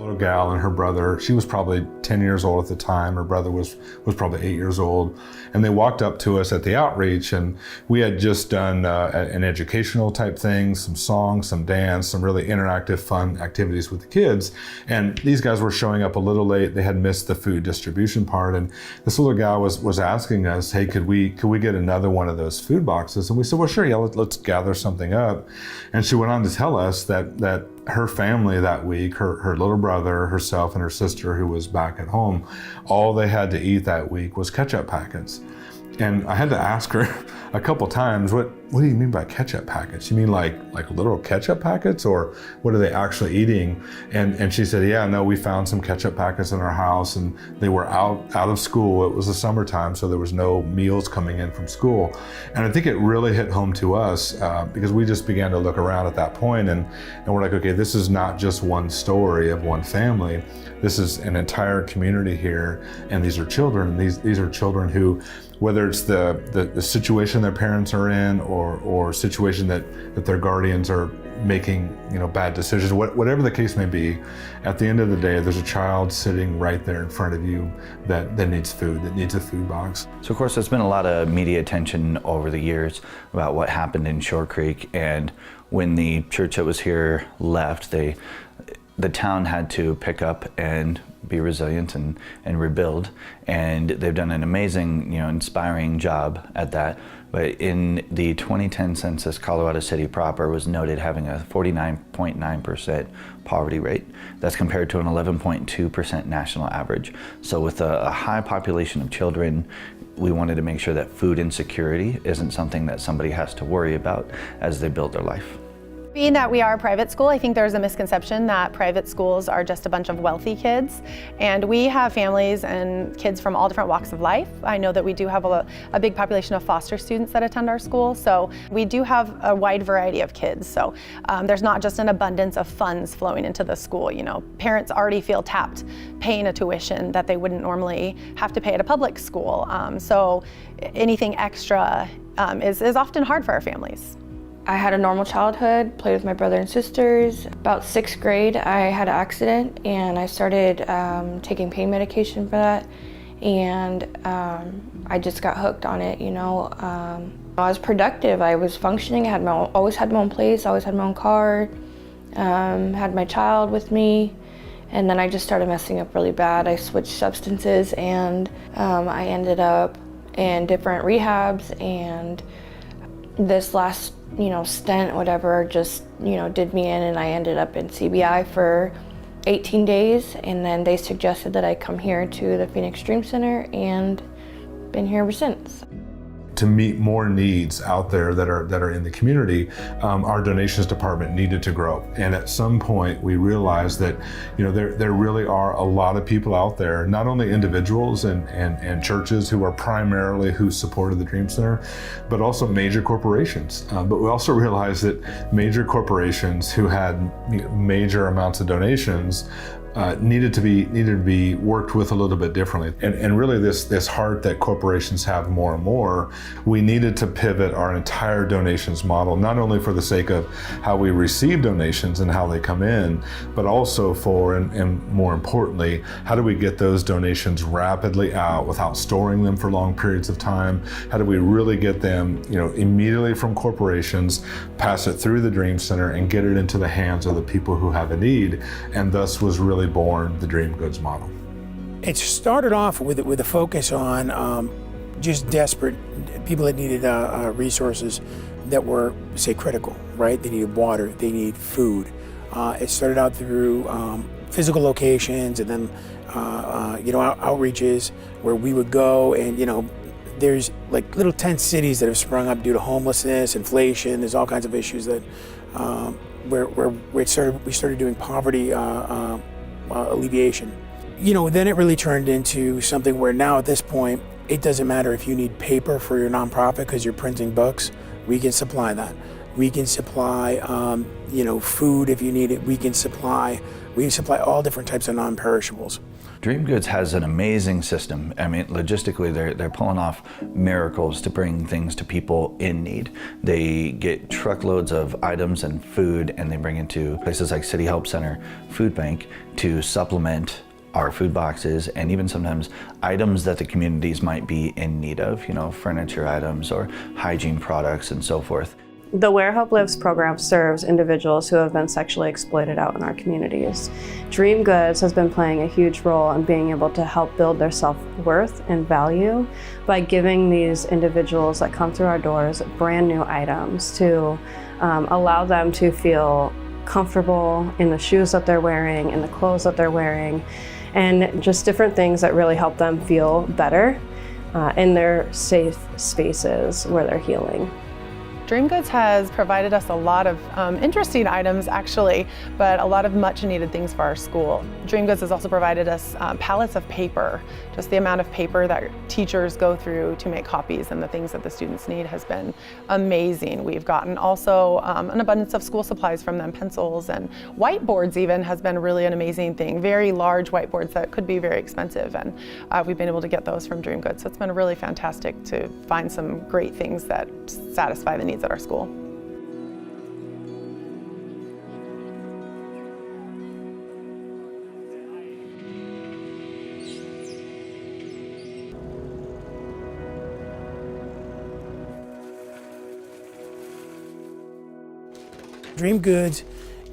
little gal and her brother. She was probably 10 years old at the time. Her brother was probably 8 years old. And they walked up to us at the outreach, and we had just done an educational type thing, some songs, some dance, some really interactive, fun activities with the kids. And these guys were showing up a little late. They had missed the food distribution part. And this little gal was asking us, hey, could we get another one of those food boxes? And we said, well, sure, yeah, let's gather something up. And she went on to tell us that her family that week, her little brother, herself, and her sister who was back at home, all they had to eat that week was ketchup packets. And I had to ask her a couple times, what do you mean by ketchup packets? You mean like little ketchup packets, or what are they actually eating? And she said, yeah, no, we found some ketchup packets in our house, and they were out of school. It was the summertime, so there was no meals coming in from school. And I think it really hit home to us because we just began to look around at that point, and we're like, okay, this is not just one story of one family. This is an entire community here, and these are children. These are children who, whether it's the situation their parents are in, or situation that their guardians are making, bad decisions, whatever the case may be, at the end of the day, there's a child sitting right there in front of you that needs food, that needs a food box. So of course there's been a lot of media attention over the years about what happened in Shore Creek, and when the church that was here left, the town had to pick up and be resilient and rebuild, and they've done an amazing, inspiring job at that. But in the 2010 census, Colorado City proper was noted having a 49.9% poverty rate. That's compared to an 11.2% national average. So with a high population of children, we wanted to make sure that food insecurity isn't something that somebody has to worry about as they build their life. Being that we are a private school, I think there's a misconception that private schools are just a bunch of wealthy kids. And we have families and kids from all different walks of life. I know that we do have a big population of foster students that attend our school. So we do have a wide variety of kids. So there's not just an abundance of funds flowing into the school. Parents already feel tapped paying a tuition that they wouldn't normally have to pay at a public school. So anything extra is often hard for our families. I had a normal childhood, played with my brother and sisters. About 6th grade, I had an accident, and I started taking pain medication for that, and I just got hooked on it, I was productive, I was functioning, I always had my own place, always had my own car, had my child with me, and then I just started messing up really bad. I switched substances, and I ended up in different rehabs, and this last stint, whatever, just, did me in, and I ended up in CBI for 18 days, and then they suggested that I come here to the Phoenix Dream Center, and been here ever since. To meet more needs out there that are in the community, our donations department needed to grow. And at some point we realized that there really are a lot of people out there, not only individuals and churches who supported the Dream Center, but also major corporations. But we also realized that major corporations who had major amounts of donations needed to be worked with a little bit differently. And really this heart that corporations have more and more, we needed to pivot our entire donations model, not only for the sake of how we receive donations and how they come in, but also for, and more importantly, how do we get those donations rapidly out without storing them for long periods of time? How do we really get them, immediately from corporations, pass it through the Dream Center, and get it into the hands of the people who have a need? And thus was really born the Dream Goods model. It started off with a focus on just desperate people that needed resources that were, say, critical, right? They needed water, they needed food. It started out through physical locations, and then outreaches where we would go, and there's like little tent cities that have sprung up due to homelessness, inflation. There's all kinds of issues that where we started doing poverty alleviation. Then it really turned into something where now at this point, it doesn't matter if you need paper for your nonprofit because you're printing books, we can supply that. We can supply, food if you need it, we can supply. We supply all different types of non-perishables. Dream Goods has an amazing system. I mean, logistically, they're pulling off miracles to bring things to people in need. They get truckloads of items and food, and they bring it to places like City Help Center, Food Bank, to supplement our food boxes, and even sometimes items that the communities might be in need of, you know, furniture items or hygiene products and so forth. The Where Hope Lives program serves individuals who have been sexually exploited out in our communities. Dream Goods has been playing a huge role in being able to help build their self-worth and value by giving these individuals that come through our doors brand new items to allow them to feel comfortable in the shoes that they're wearing, in the clothes that they're wearing, and just different things that really help them feel better in their safe spaces where they're healing. Dream Goods has provided us a lot of interesting items actually, but a lot of much needed things for our school. Dream Goods has also provided us pallets of paper. Just the amount of paper that teachers go through to make copies and the things that the students need has been amazing. We've gotten also an abundance of school supplies from them, pencils and whiteboards even has been really an amazing thing. Very large whiteboards that could be very expensive, and we've been able to get those from Dream Goods. So it's been really fantastic to find some great things that satisfy the needs at our school. Dream Goods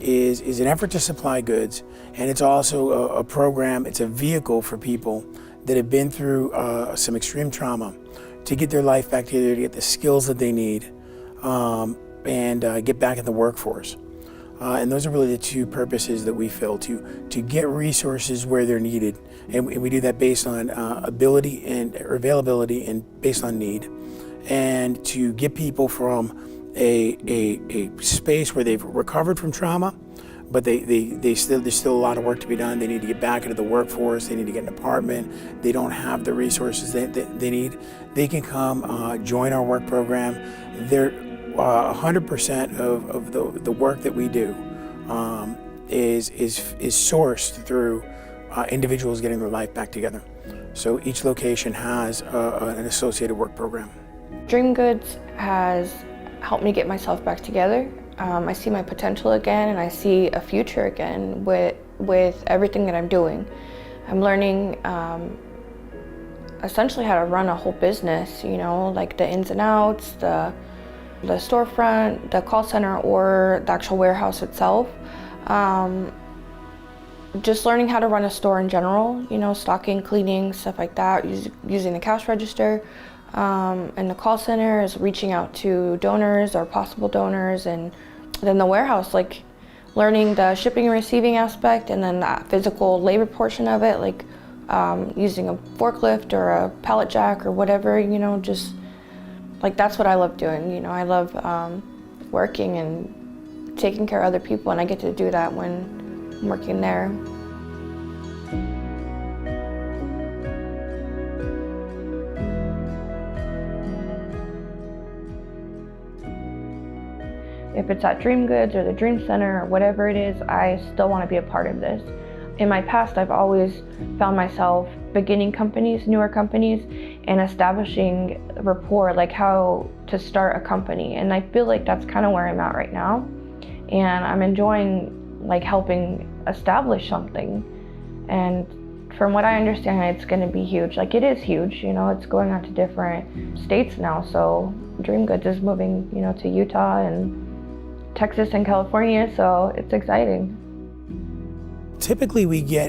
is an effort to supply goods, and it's also a program, it's a vehicle for people that have been through some extreme trauma to get their life back together, to get the skills that they need, and get back in the workforce. And those are really the two purposes that we fill, to get resources where they're needed. And we do that based on ability or availability and based on need. And to get people from a space where they've recovered from trauma, but there's still a lot of work to be done. They need to get back into the workforce. They need to get an apartment. They don't have the resources they need. They can come join our work program. They're 100% of the work that we do is sourced through individuals getting their life back together. So each location has an associated work program. Dream Goods has helped me get myself back together. I see my potential again, and I see a future again with everything that I'm doing. I'm learning essentially how to run a whole business, you know, like the ins and outs, the storefront, the call center, or the actual warehouse itself. Just learning how to run a store in general, you know, stocking, cleaning, stuff like that, using the cash register. And the call center is reaching out to donors or possible donors, and then the warehouse, like learning the shipping and receiving aspect, and then that physical labor portion of it, like using a forklift or a pallet jack or whatever, you know, just like that's what I love doing. You know, I love working and taking care of other people, and I get to do that when I'm working there. If it's at Dream Goods or the Dream Center or whatever it is, I still want to be a part of this. In my past, I've always found myself beginning companies, newer companies, and establishing rapport, like how to start a company. And I feel like that's kind of where I'm at right now. And I'm enjoying like helping establish something. And from what I understand, it's going to be huge. Like it is huge, you know, it's going on to different states now. So Dream Goods is moving, you know, to Utah and Texas and California, so it's exciting. Typically we get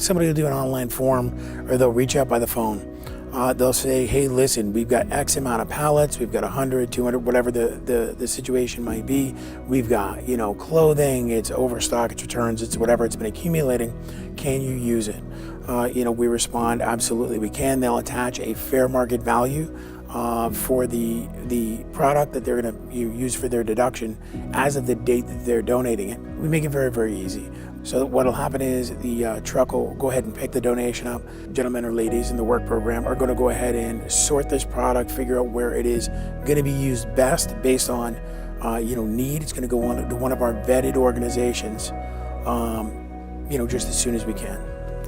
somebody will do an online form, or they'll reach out by the phone. They'll say, hey, listen, we've got X amount of pallets, we've got 100, 200, whatever the situation might be. We've got, you know, clothing, it's overstock, it's returns, it's whatever, it's been accumulating. Can you use it? You know, we respond, absolutely we can. They'll attach a fair market value for the product that they're going to use for their deduction as of the date that they're donating it. We make it very, very easy. So what will happen is the truck will go ahead and pick the donation up. Gentlemen or ladies in the work program are going to go ahead and sort this product, figure out where it is going to be used best based on you know, need. It's going to go on to one of our vetted organizations. just as soon as we can.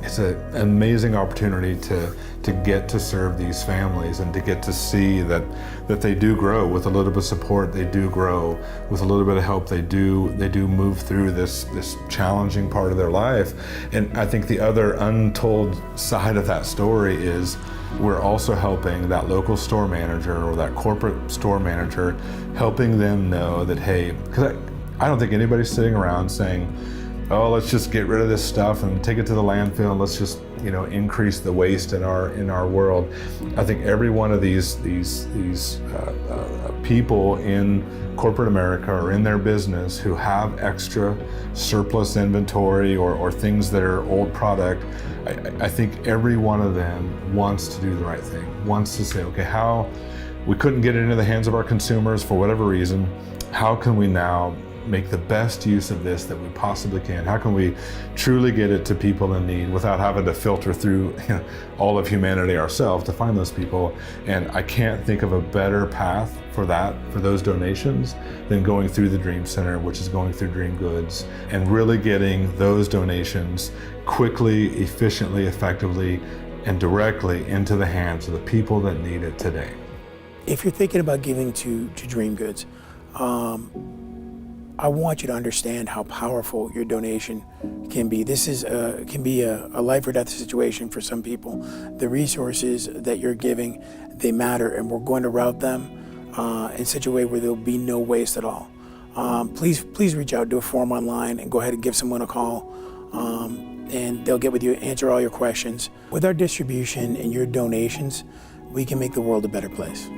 It's an amazing opportunity to get to serve these families and to get to see that they do grow with a little bit of support. They do grow with a little bit of help. They do move through this challenging part of their life. And I think the other untold side of that story is we're also helping that local store manager or that corporate store manager, helping them know that, hey, because I don't think anybody's sitting around saying, oh, let's just get rid of this stuff and take it to the landfill and let's just increase the waste in our world. I think every one of these people in corporate America or in their business who have extra surplus inventory or things that are old product, I think every one of them wants to do the right thing, wants to say, okay, how we couldn't get it into the hands of our consumers for whatever reason, how can we now make the best use of this that we possibly can? How can we truly get it to people in need without having to filter through all of humanity ourselves to find those people? And I can't think of a better path for those donations than going through the Dream Center, which is going through Dream Goods, and really getting those donations quickly, efficiently, effectively, and directly into the hands of the people that need it today. If you're thinking about giving to Dream Goods, I want you to understand how powerful your donation can be. This can be a life or death situation for some people. The resources that you're giving, they matter, and we're going to route them in such a way where there'll be no waste at all. Please reach out, do a form online, and go ahead and give someone a call, and they'll get with you, answer all your questions. With our distribution and your donations, we can make the world a better place.